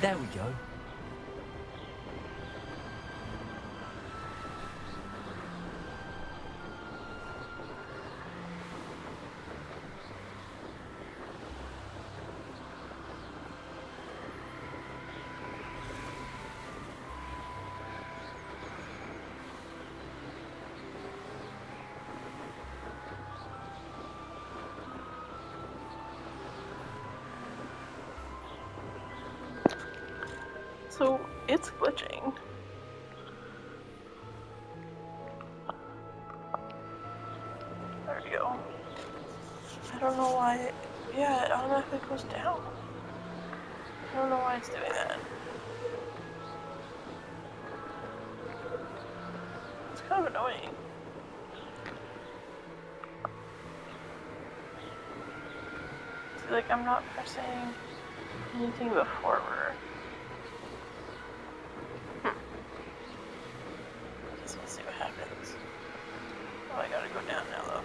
There we go. So it's glitching. There we go. I don't know why. Yeah, it automatically goes down. I don't know why it's doing that. It's kind of annoying. See, like, I'm not pressing anything before we're... Guess we'll see what happens. Oh, I gotta go down now, though.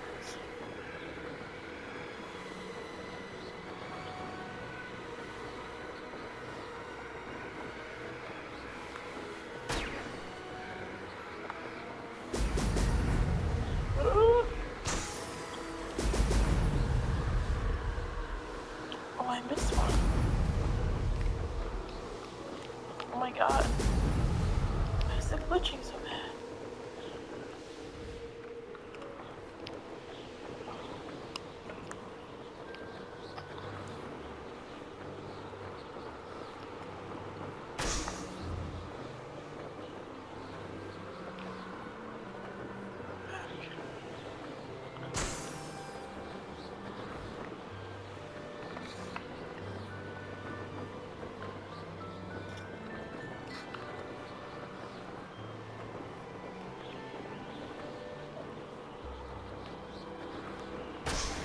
Oh, I missed one. Oh my god. Why is it glitching so bad?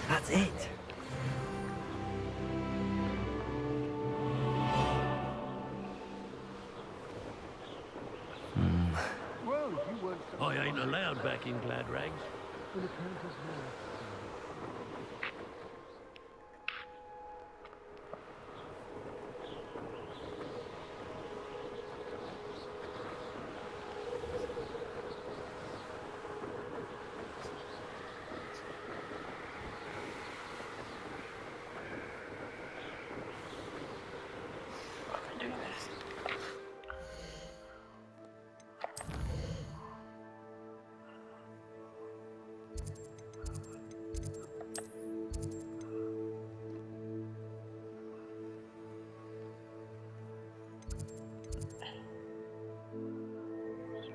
That's it. Well, you weren't so I ain't allowed back in Glad Rags. when it comes to that. Why am I doing this?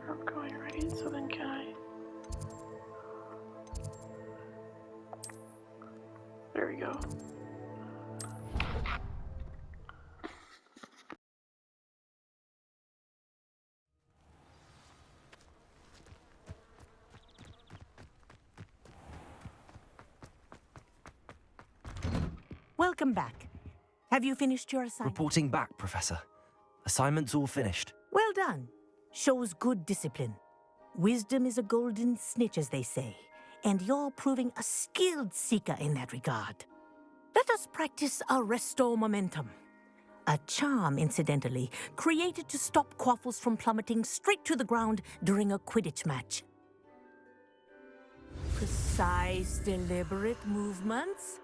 Start going right, so then can I? There we go. Welcome back. Have you finished your assignment? Reporting back, Professor. Assignment's all finished. Well done. Shows good discipline. Wisdom is a golden snitch, as they say, and you're proving a skilled seeker in that regard. Let us practice Arresto Momentum. A charm, incidentally, created to stop quaffles from plummeting straight to the ground during a Quidditch match. Precise, deliberate movements.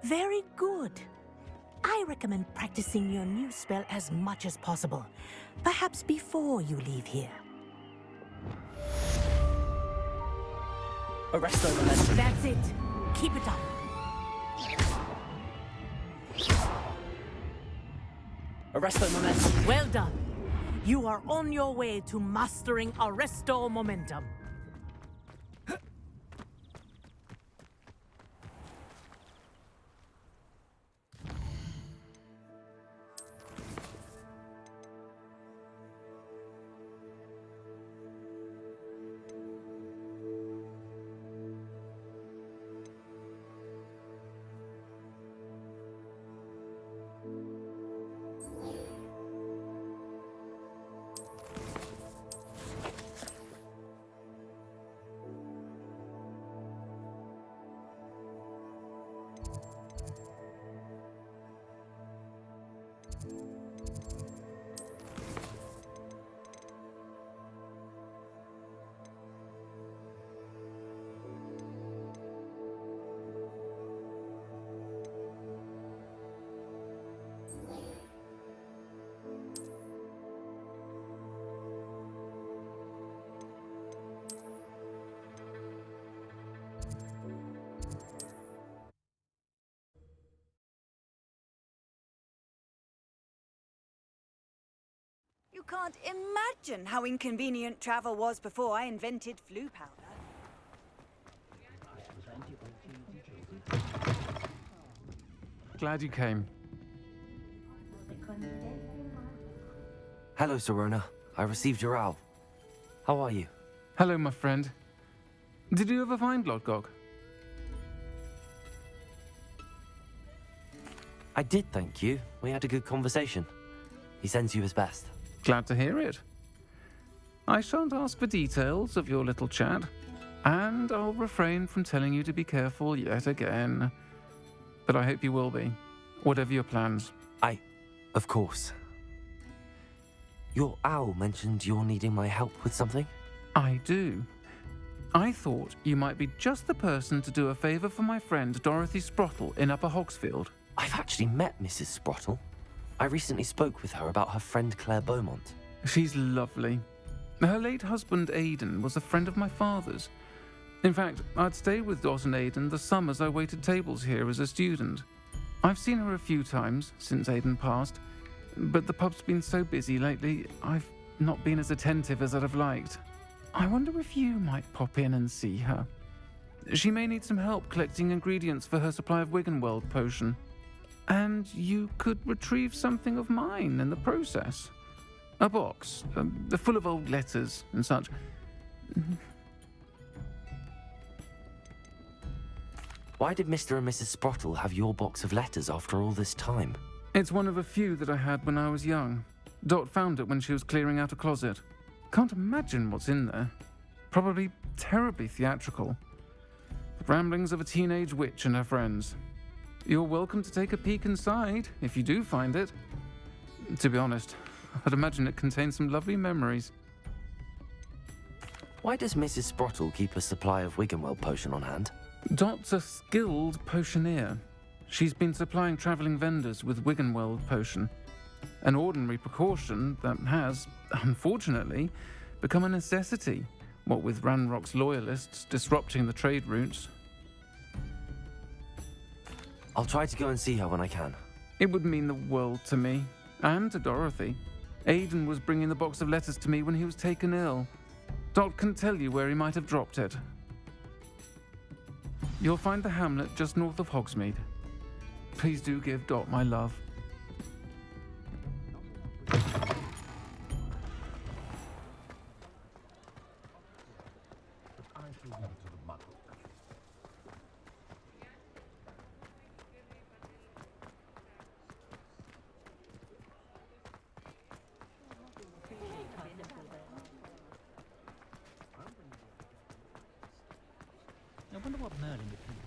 Very good. I recommend practicing your new spell as much as possible, perhaps before you leave here. Arresto Momentum. That's it. Keep it up. Arresto Momentum. Well done. You are on your way to mastering Arresto Momentum. You can't imagine how inconvenient travel was before I invented flu powder. Glad you came. Hello, Serona. I received your owl. How are you? Hello, my friend. Did you ever find Lodgok? I did, thank you. We had a good conversation. He sends you his best. Glad to hear it. I shan't ask for details of your little chat, and I'll refrain from telling you to be careful yet again. But I hope you will be, whatever your plans. Of course. Your owl mentioned you're needing my help with something? I do. I thought you might be just the person to do a favour for my friend Dorothy Sprottle in Upper Hogsfield. I've actually met Mrs. Sprottle. I recently spoke with her about her friend Claire Beaumont. She's lovely. Her late husband Aidan was a friend of my father's. In fact, I'd stayed with Dot and Aidan the summers I waited tables here as a student. I've seen her a few times since Aidan passed, but the pub's been so busy lately, I've not been as attentive as I'd have liked. I wonder if you might pop in and see her. She may need some help collecting ingredients for her supply of Wiggenweld potion. And you could retrieve something of mine in the process. A box, full of old letters and such. Why did Mr. and Mrs. Sprottle have your box of letters after all this time? It's one of a few that I had when I was young. Dot found it when she was clearing out a closet. Can't imagine what's in there. Probably terribly theatrical. The ramblings of a teenage witch and her friends. You're welcome to take a peek inside, if you do find it. To be honest, I'd imagine it contains some lovely memories. Why does Mrs. Sprottle keep a supply of Wiggenweld potion on hand? Dot's a skilled potioneer. She's been supplying travelling vendors with Wiggenweld potion. An ordinary precaution that has, unfortunately, become a necessity, what with Ranrock's loyalists disrupting the trade routes. I'll try to go and see her when I can. It would mean the world to me, and to Dorothy. Aidan was bringing the box of letters to me when he was taken ill. Dot can tell you where he might have dropped it. You'll find the hamlet just north of Hogsmeade. Please do give Dot my love. I wonder what Merlin would think.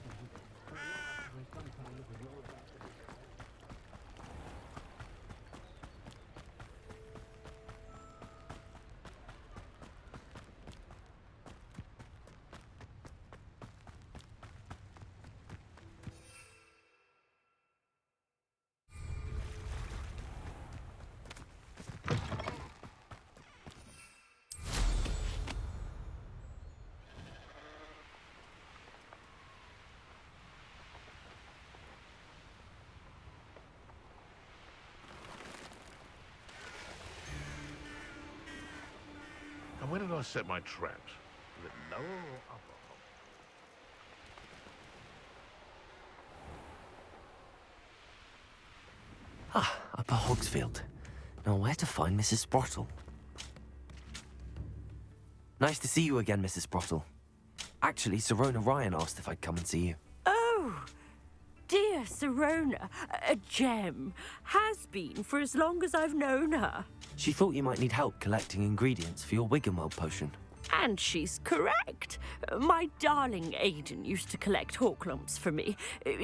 I set my traps? A little lower or upper? Upper Hogsfield. Now where to find Mrs. Sprottle? Nice to see you again, Mrs. Sprottle. Actually, Sirona Ryan asked if I'd come and see you. Oh, dear Sirona, a gem. Has been for as long as I've known her. She thought you might need help collecting ingredients for your Wiggenweld potion. And she's correct. My darling Aidan used to collect hawk lumps for me.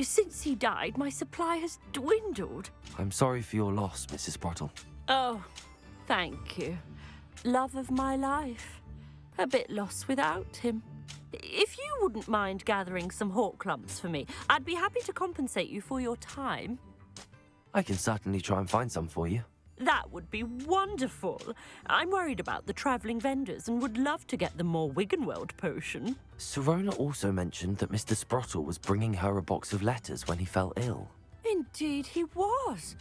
Since he died, my supply has dwindled. I'm sorry for your loss, Mrs. Sprottle. Oh, thank you. Love of my life. A bit lost without him. If you wouldn't mind gathering some hawk lumps for me, I'd be happy to compensate you for your time. I can certainly try and find some for you. That would be wonderful. I'm worried about the travelling vendors and would love to get them more Wiggenweld potion. Sirona also mentioned that Mr. Sprottle was bringing her a box of letters when he fell ill. Indeed he was.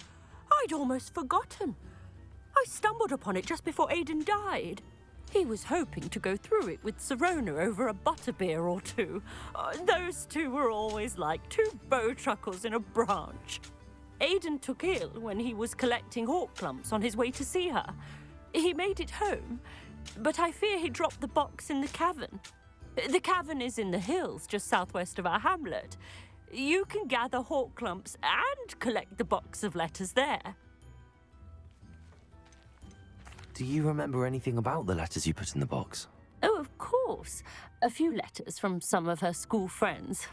I'd almost forgotten. I stumbled upon it just before Aidan died. He was hoping to go through it with Sirona over a butterbeer or two. Those two were always like two bowtruckles in a branch. Aidan took ill when he was collecting hawk lumps on his way to see her. He made it home, but I fear he dropped the box in the cavern. The cavern is in the hills just southwest of our hamlet. You can gather hawk lumps and collect the box of letters there. Do you remember anything about the letters you put in the box? Oh, of course. A few letters from some of her school friends.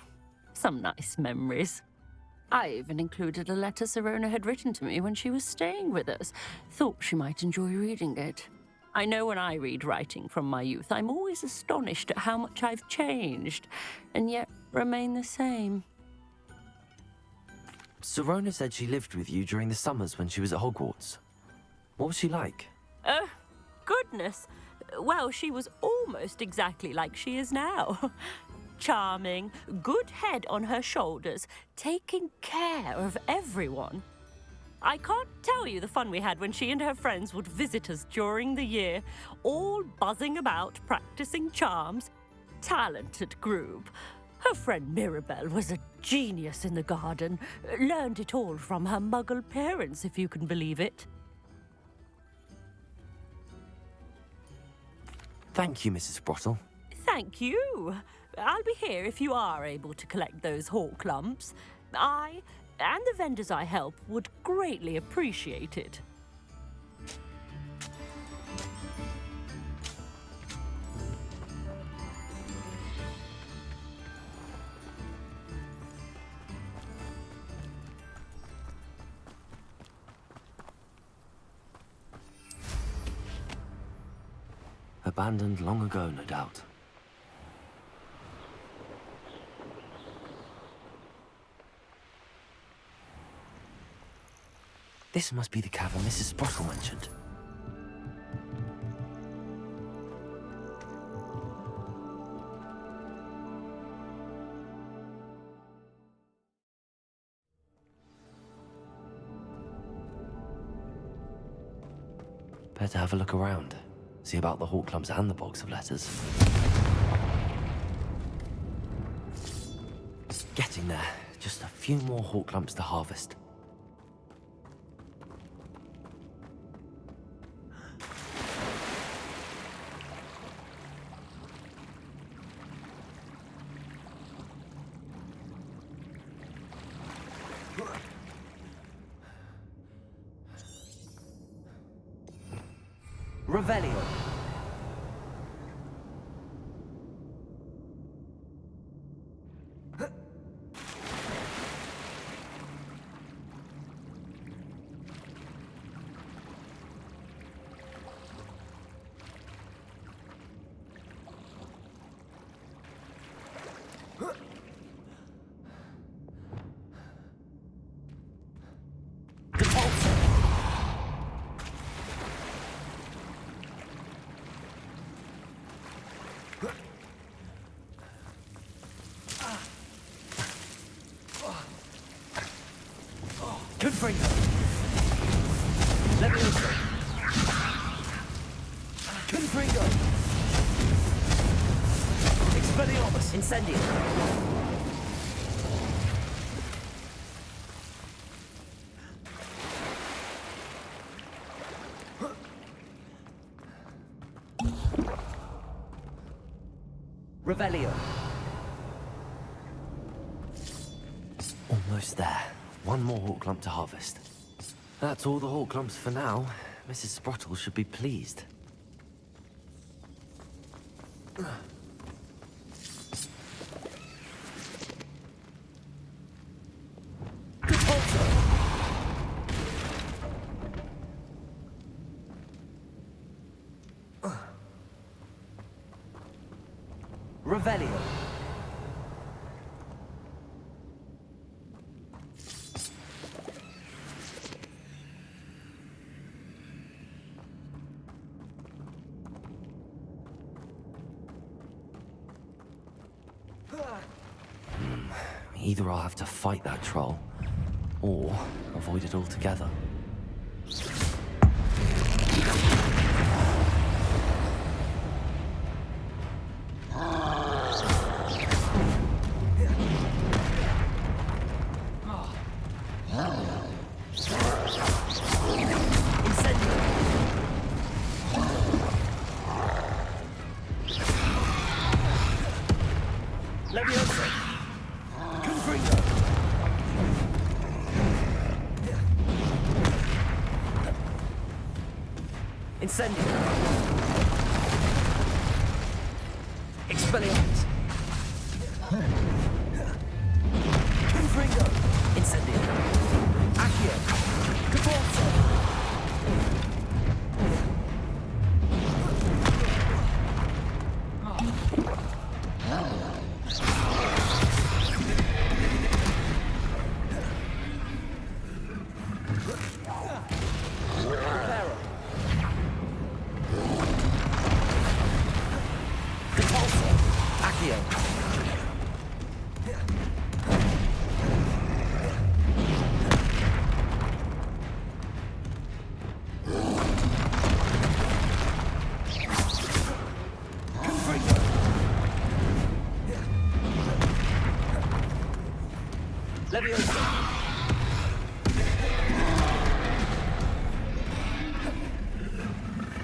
Some nice memories. I even included a letter Sirona had written to me when she was staying with us. Thought she might enjoy reading it. I know when I read writing from my youth, I'm always astonished at how much I've changed, and yet remain the same. Sirona said she lived with you during the summers when she was at Hogwarts. What was she like? Goodness. Well, she was almost exactly like she is now. Charming, good head on her shoulders, taking care of everyone. I can't tell you the fun we had when she and her friends would visit us during the year, all buzzing about, practicing charms. Talented group. Her friend Mirabelle was a genius in the garden. Learned it all from her muggle parents, if you can believe it. Thank you, Mrs. Sprottle. Thank you. I'll be here if you are able to collect those hawk lumps. I and the vendors I help would greatly appreciate it. Abandoned long ago, no doubt. This must be the cavern Mrs. Sprottle mentioned. Better have a look around. See about the hawk lumps and the box of letters. Getting there. Just a few more hawk lumps to harvest. Revelio. Confringo. Let me listen. Confringo. Expelliarmus! Incendio! Revelio! Almost there. One more hawk lump to harvest. That's all the hawk lumps for now. Mrs. Sprottle should be pleased. Revelio. Either I'll have to fight that troll, or avoid it altogether. Incendio. Expelliarmus. Confringo. Incendio. Accio. Caforzo.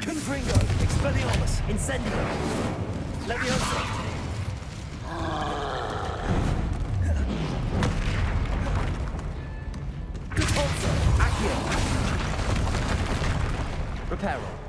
Confringo, Expelliarmus, Incendio, Leviosa. Caforzo, Accio. Reparo.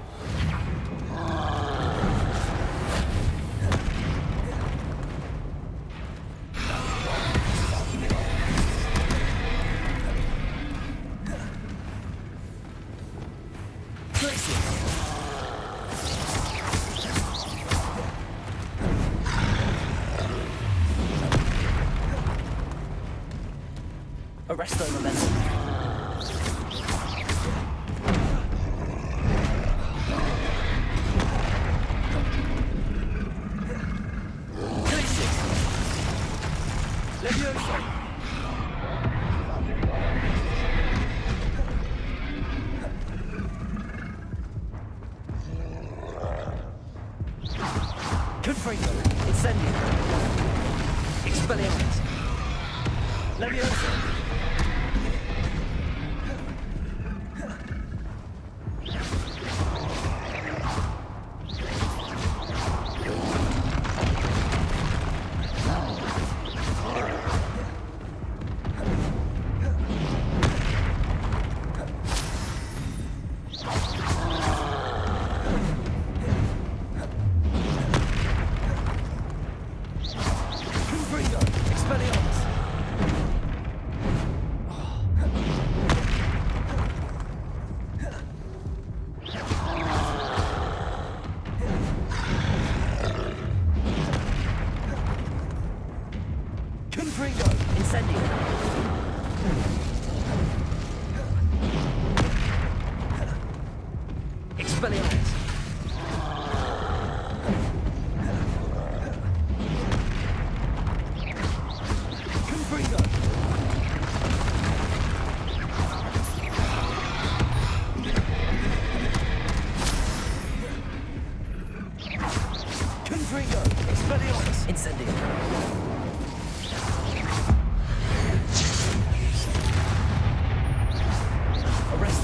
Arresto momentum. Glacius. Leviosa. Confringo. Incendio. Expelliarmus. Leviosa. Expelliarmus.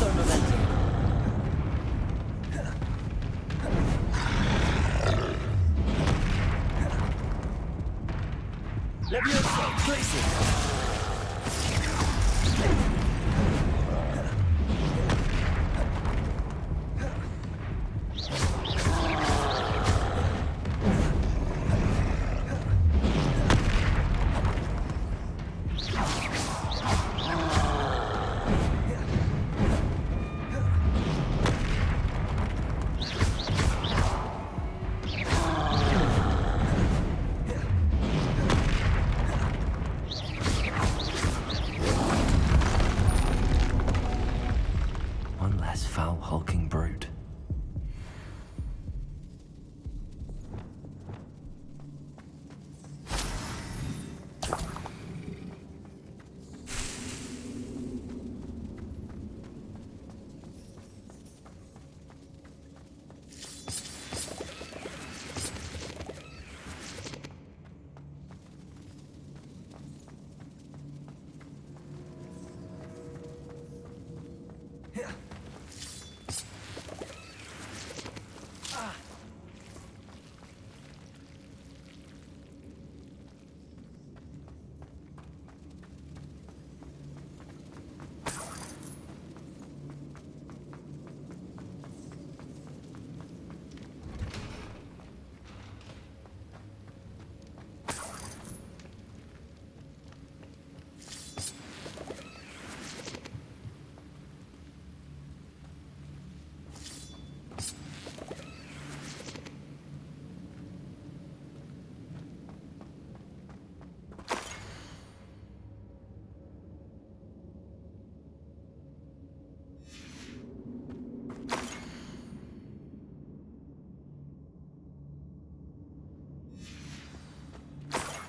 Go momentum. Leviosa, places. One less foul, hulking brute.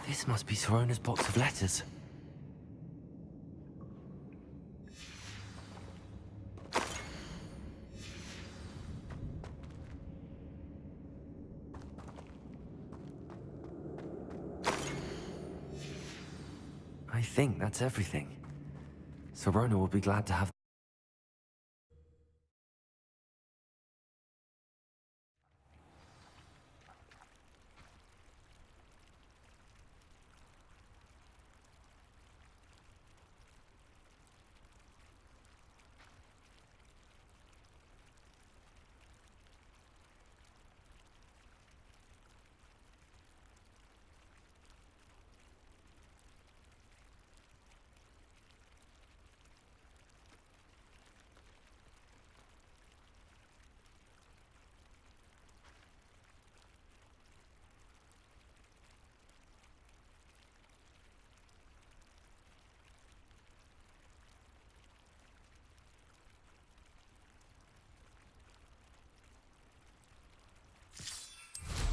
This must be Sorona's box of letters. I think that's everything. Sorona will be glad to have.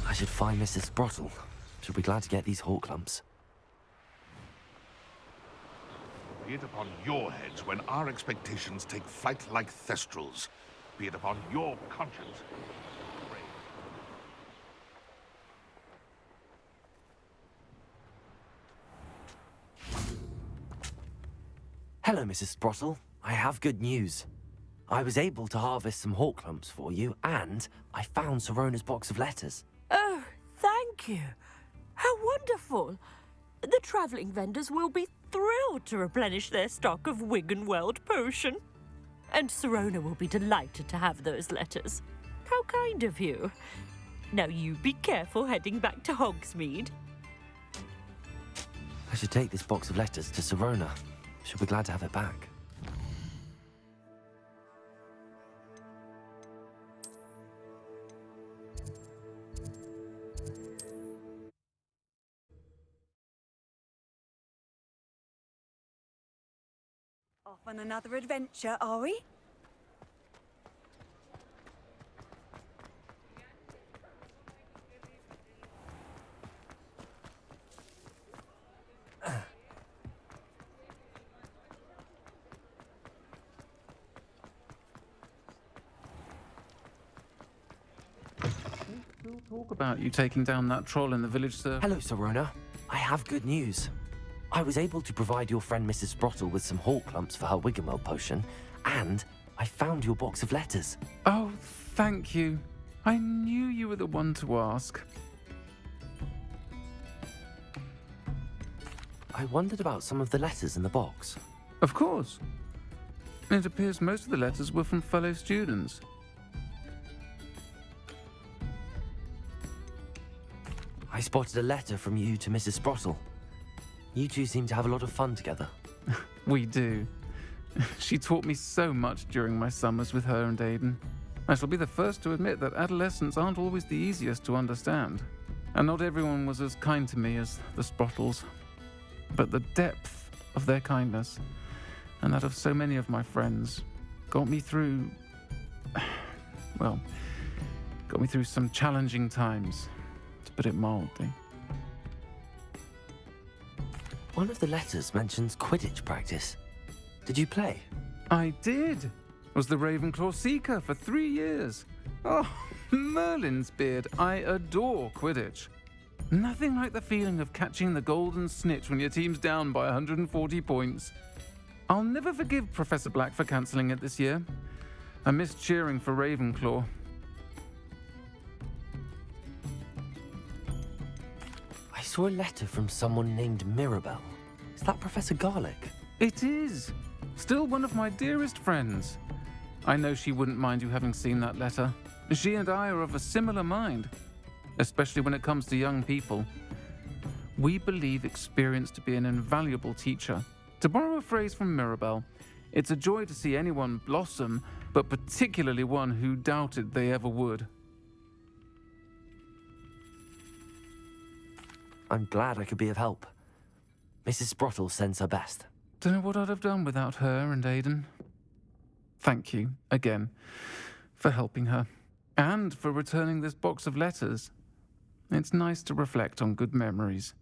I should find Mrs. Sprottle. She'll be glad to get these hawk clumps. Be it upon your heads when our expectations take flight like thestrals. Be it upon your conscience. Hello, Mrs. Sprottle. I have good news. I was able to harvest some hawk clumps for you, and I found Sorona's box of letters. Oh, thank you. How wonderful. The travelling vendors will be thrilled to replenish their stock of Wiggenweld potion. And Sorona will be delighted to have those letters. How kind of you. Now you be careful heading back to Hogsmeade. I should take this box of letters to Sorona. She'll be glad to have it back. Off on another adventure, are we? We'll talk about you taking down that troll in the village, sir. Hello, Sorona. I have good news. I was able to provide your friend Mrs. Sprottle with some hawk clumps for her Wiggenweld potion, and I I found your box of letters. Oh, thank you. I knew you were the one to ask. I wondered about some of the letters in the box. Of course. It appears most of the letters were from fellow students. I spotted a letter from you to Mrs. Sprottle. You two seem to have a lot of fun together. We do. She taught me so much during my summers with her and Aiden. I shall be the first to admit that adolescents aren't always the easiest to understand. And not everyone was as kind to me as the Sprottles. But the depth of their kindness, and that of so many of my friends, got me through some challenging times, to put it mildly. One of the letters mentions Quidditch practice. Did you play? I did. Was the Ravenclaw Seeker for 3 years. Oh, Merlin's beard. I adore Quidditch. Nothing like the feeling of catching the golden snitch when your team's down by 140 points. I'll never forgive Professor Black for cancelling it this year. I missed cheering for Ravenclaw. I saw a letter from someone named Mirabelle. Is that Professor Garlick? It is. Still one of my dearest friends. I know she wouldn't mind you having seen that letter. She and I are of a similar mind, especially when it comes to young people. We believe experience to be an invaluable teacher. To borrow a phrase from Mirabelle, it's a joy to see anyone blossom, but particularly one who doubted they ever would. I'm glad I could be of help. Mrs. Sprottle sends her best. Don't know what I'd have done without her and Aiden. Thank you, again, for helping her, and for returning this box of letters. It's nice to reflect on good memories.